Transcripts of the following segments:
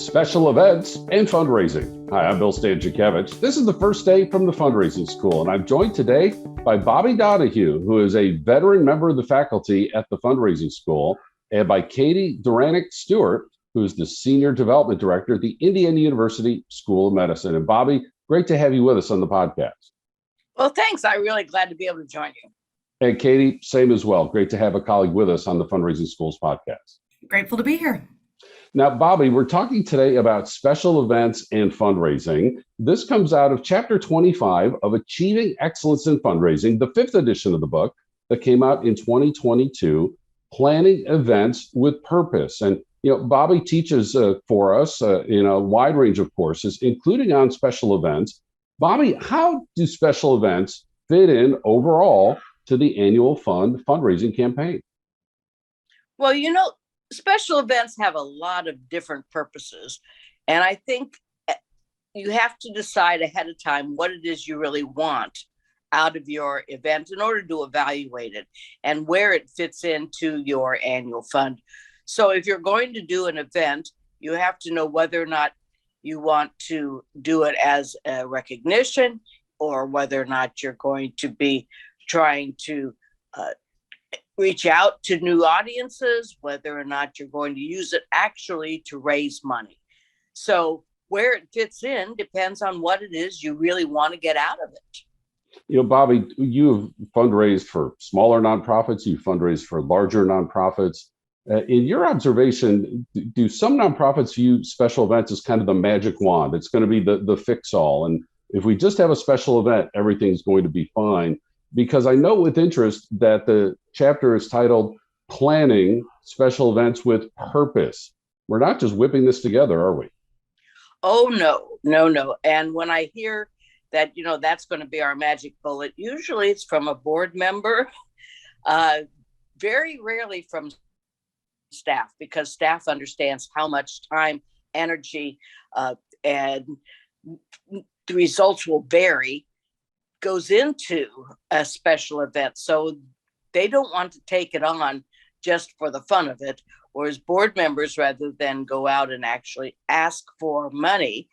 special events and fundraising. Hi, I'm Bill Stanczykiewicz. This is the first day from the fundraising school, and I'm joined today by Bobby Donahue, who is a veteran member of the faculty at the fundraising school, and by Katie Duranick-Stewart, who is the Senior Development Director at the Indiana University School of Medicine. And Bobby, great to have you with us on the podcast. Well, thanks. I'm really glad to be able to join you. And Katie, same as well. Great to have a colleague with us on the Fundraising Schools podcast. Grateful to be here. Now, Bobby, we're talking today about special events and fundraising. This comes out of Chapter 25 of Achieving Excellence in Fundraising, the fifth edition of the book that came out in 2022, Planning Events with Purpose. And, Bobby teaches for us in a wide range of courses, including on special events. Bobby, how do special events fit in overall to the annual fundraising campaign? Well, special events have a lot of different purposes. And I think you have to decide ahead of time what it is you really want out of your event in order to evaluate it and where it fits into your annual fund. So if you're going to do an event, you have to know whether or not you want to do it as a recognition or whether or not you're going to be trying to reach out to new audiences, whether or not you're going to use it actually to raise money. So where it fits in depends on what it is you really want to get out of it. Bobby, you've fundraised for smaller nonprofits, you've fundraised for larger nonprofits. In your observation, do some nonprofits view special events as kind of the magic wand? It's going to be the fix-all. And if we just have a special event, everything's going to be fine. Because I know with interest that the chapter is titled Planning Special Events with Purpose. We're not just whipping this together, are we? Oh, no. And when I hear that, that's going to be our magic bullet, usually it's from a board member, very rarely from staff, because staff understands how much time, energy, and the results will vary goes into a special event. So they don't want to take it on just for the fun of it, or as board members, rather than go out and actually ask for money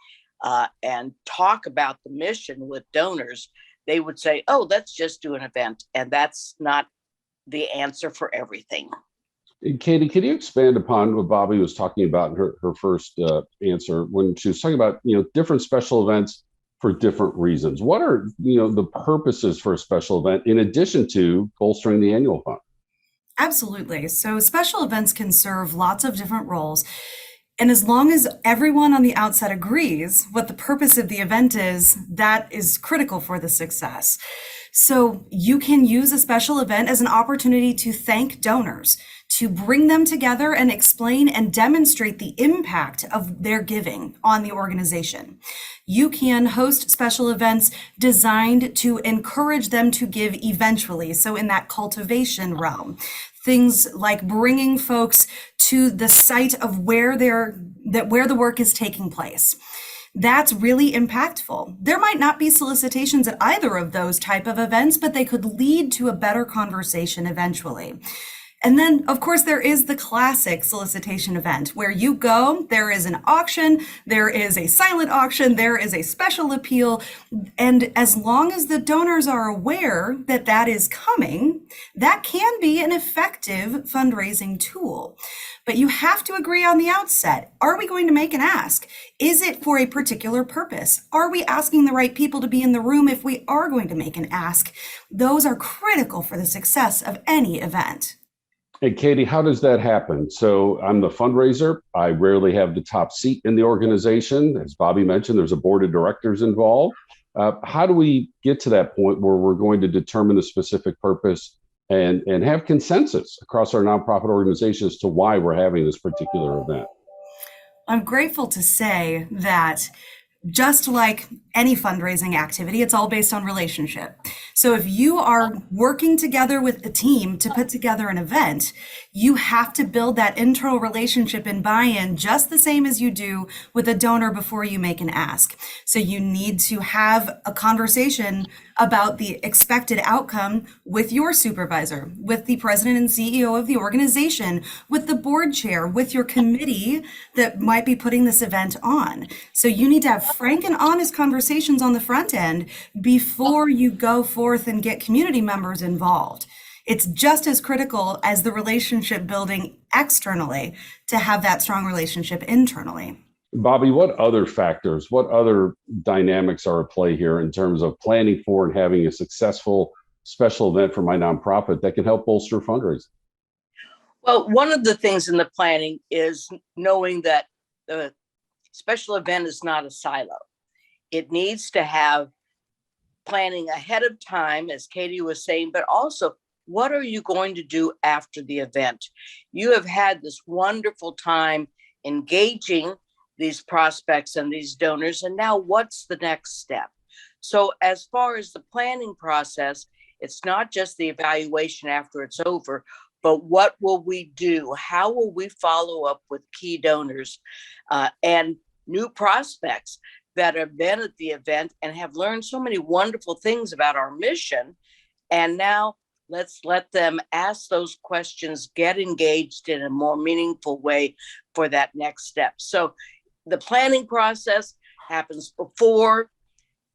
and talk about the mission with donors, they would say, oh, let's just do an event. And that's not the answer for everything. Katie, can you expand upon what Bobby was talking about in her first answer when she was talking about, different special events for different reasons? What are, the purposes for a special event in addition to bolstering the annual fund? Absolutely. So special events can serve lots of different roles. And as long as everyone on the outset agrees what the purpose of the event is, that is critical for the success. So you can use a special event as an opportunity to thank donors, to bring them together and explain and demonstrate the impact of their giving on the organization. You can host special events designed to encourage them to give eventually. So in that cultivation realm, things like bringing folks to the site of where the work is taking place. That's really impactful. There might not be solicitations at either of those type of events, but they could lead to a better conversation eventually. And then, of course, there is the classic solicitation event where you go, there is an auction, there is a silent auction, there is a special appeal. And as long as the donors are aware that that is coming, that can be an effective fundraising tool. But you have to agree on the outset. Are we going to make an ask? Is it for a particular purpose? Are we asking the right people to be in the room if we are going to make an ask? Those are critical for the success of any event. Hey, Katie, how does that happen? So I'm the fundraiser. I rarely have the top seat in the organization. As Bobby mentioned, there's a board of directors involved. How do we get to that point where we're going to determine the specific purpose and have consensus across our nonprofit organizations as to why we're having this particular event? I'm grateful to say that just like any fundraising activity, it's all based on relationship. So if you are working together with a team to put together an event, you have to build that internal relationship and buy-in just the same as you do with a donor before you make an ask. So you need to have a conversation about the expected outcome with your supervisor, with the president and CEO of the organization, with the board chair, with your committee that might be putting this event on. So you need to have frank and honest conversations on the front end before you go forth and get community members involved. It's just as critical as the relationship building externally to have that strong relationship internally. Bobby, what other factors, what other dynamics are at play here in terms of planning for and having a successful special event for my nonprofit that can help bolster fundraising? Well, one of the things in the planning is knowing that the special event is not a silo. It needs to have planning ahead of time, as Katie was saying, but also what are you going to do after the event? You have had this wonderful time engaging these prospects and these donors, and now what's the next step? So as far as the planning process, it's not just the evaluation after it's over, but what will we do? How will we follow up with key donors and new prospects that have been at the event and have learned so many wonderful things about our mission? And now let's let them ask those questions, get engaged in a more meaningful way for that next step. So the planning process happens before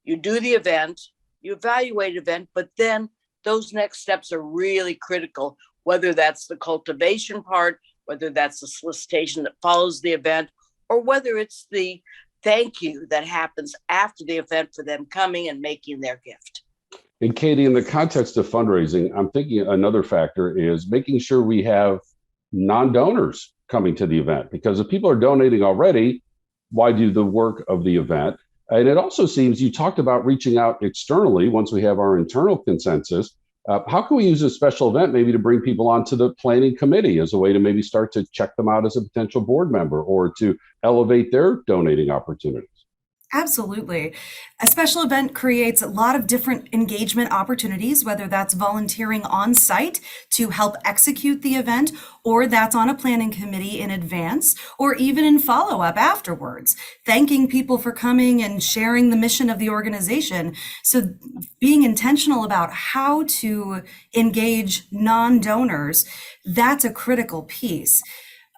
you do the event, you evaluate event, but then those next steps are really critical, whether that's the cultivation part, whether that's the solicitation that follows the event, or whether it's the thank you that happens after the event for them coming and making their gift. And Katie, in the context of fundraising, I'm thinking another factor is making sure we have non-donors coming to the event, because if people are donating already, why do the work of the event? And it also seems you talked about reaching out externally once we have our internal consensus. How can we use a special event maybe to bring people onto the planning committee as a way to maybe start to check them out as a potential board member or to elevate their donating opportunities? Absolutely. A special event creates a lot of different engagement opportunities, whether that's volunteering on site to help execute the event, or that's on a planning committee in advance, or even in follow-up afterwards, thanking people for coming and sharing the mission of the organization. So being intentional about how to engage non-donors, that's a critical piece.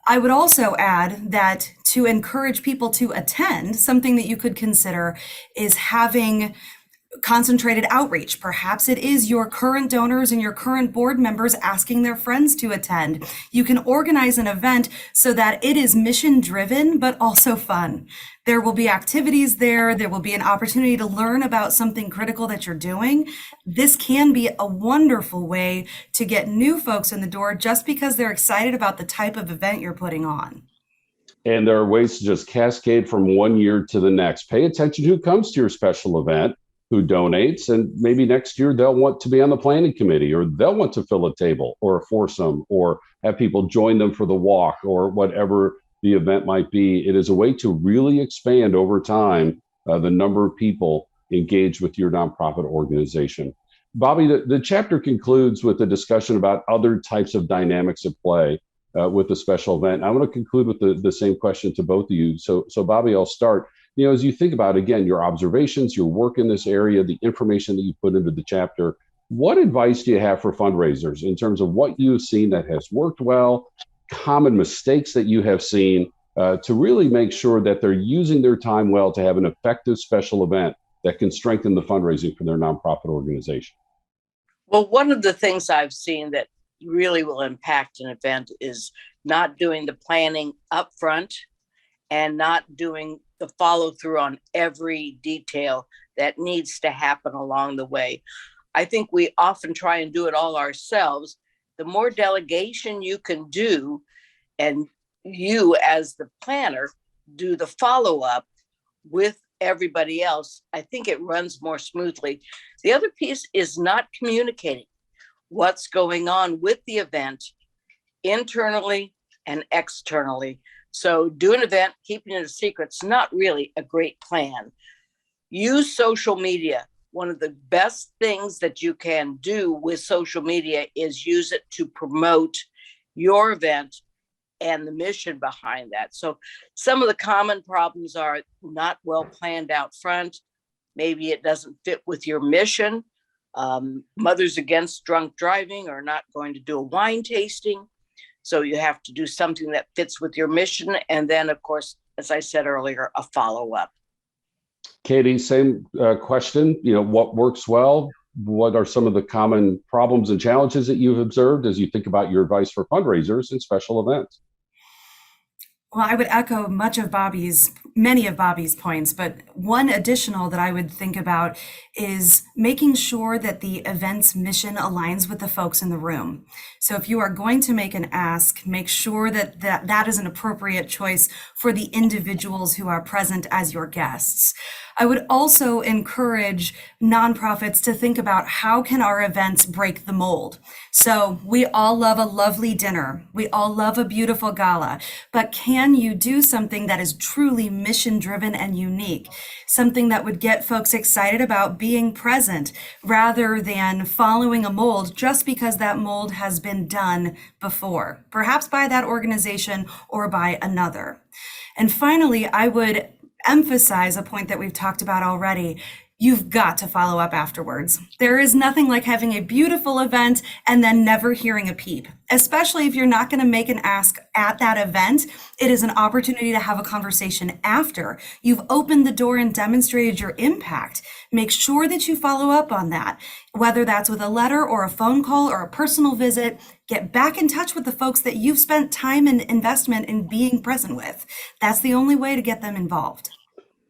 I would also add that to encourage people to attend, something that you could consider is having concentrated outreach. Perhaps it is your current donors and your current board members asking their friends to attend. You can organize an event so that it is mission driven, but also fun. There will be activities there. There will be an opportunity to learn about something critical that you're doing. This can be a wonderful way to get new folks in the door just because they're excited about the type of event you're putting on. And there are ways to just cascade from one year to the next. Pay attention to who comes to your special event, who donates, and maybe next year they'll want to be on the planning committee, or they'll want to fill a table or a foursome, or have people join them for the walk, or whatever the event might be. It is a way to really expand over time the number of people engaged with your nonprofit organization. Bobby, the chapter concludes with a discussion about other types of dynamics at play with the special event. I want to conclude with the same question to both of you. So Bobby, I'll start. You know, as you think about, again, your observations, your work in this area, the information that you put into the chapter, what advice do you have for fundraisers in terms of what you've seen that has worked well, common mistakes that you have seen to really make sure that they're using their time well to have an effective special event that can strengthen the fundraising for their nonprofit organization? Well, one of the things I've seen that really will impact an event is not doing the planning up front and not doing the follow through on every detail that needs to happen along the way. I think we often try and do it all ourselves. The more delegation you can do, and you as the planner do the follow up with everybody else, I think it runs more smoothly. The other piece is not communicating what's going on with the event internally and externally. So do an event, keeping it a secret, it's not really a great plan. Use social media. One of the best things that you can do with social media is use it to promote your event and the mission behind that. So some of the common problems are not well planned out front. Maybe it doesn't fit with your mission. Mothers Against Drunk Driving are not going to do a wine tasting. So you have to do something that fits with your mission. And then, of course, as I said earlier, a follow-up. Katie, same question. What works well? What are some of the common problems and challenges that you've observed as you think about your advice for fundraisers and special events? Well, I would echo many of Bobby's points, but one additional that I would think about is making sure that the event's mission aligns with the folks in the room. So if you are going to make an ask, make sure that is an appropriate choice for the individuals who are present as your guests. I would also encourage nonprofits to think about how can our events break the mold. So we all love a lovely dinner. We all love a beautiful gala, but can you do something that is truly mission driven and unique? Something that would get folks excited about being present rather than following a mold just because that mold has been done before, perhaps by that organization or by another. And finally, I would emphasize a point that we've talked about already. You've got to follow up afterwards. There is nothing like having a beautiful event and then never hearing a peep, especially if you're not going to make an ask at that event. It is an opportunity to have a conversation after. You've opened the door and demonstrated your impact. Make sure that you follow up on that, whether that's with a letter or a phone call or a personal visit. Get back in touch with the folks that you've spent time and investment in being present with. That's the only way to get them involved.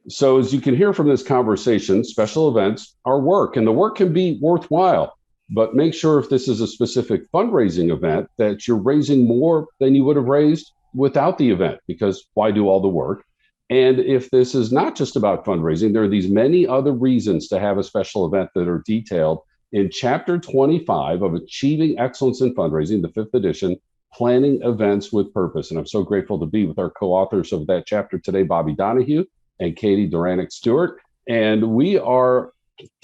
So as you can hear from this conversation, special events are work, and the work can be worthwhile. But make sure if this is a specific fundraising event that you're raising more than you would have raised without the event, because why do all the work? And if this is not just about fundraising, there are these many other reasons to have a special event that are detailed in Chapter 25 of Achieving Excellence in Fundraising, the 5th edition, Planning Events with Purpose. And I'm so grateful to be with our co-authors of that chapter today, Bobby Donahue and Katie Duranick-Stewart. And we are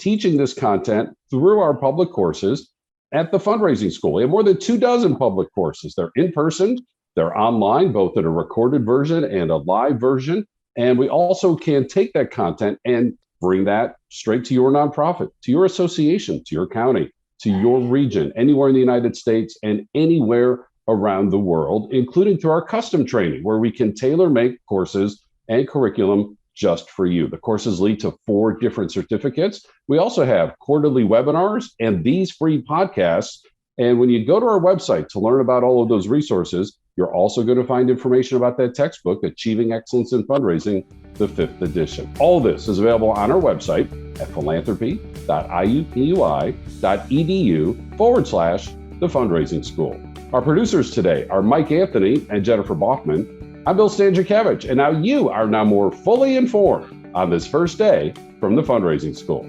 teaching this content through our public courses at the Fundraising School. We have more than 24 public courses. They're in person, they're online, both in a recorded version and a live version. And we also can take that content and bring that straight to your nonprofit, to your association, to your county, to your region, anywhere in the United States and anywhere around the world, including through our custom training, where we can tailor make courses and curriculum just for you. The courses lead to 4 different certificates. We also have quarterly webinars and these free podcasts. And when you go to our website to learn about all of those resources, you're also going to find information about that textbook, Achieving Excellence in Fundraising, the 5th edition. All this is available on our website at philanthropy.iupui.edu/the fundraising school. Our producers today are Mike Anthony and Jennifer Bachman. I'm Bill Stanczykiewicz, and now you are more fully informed on this first day from the Fundraising School.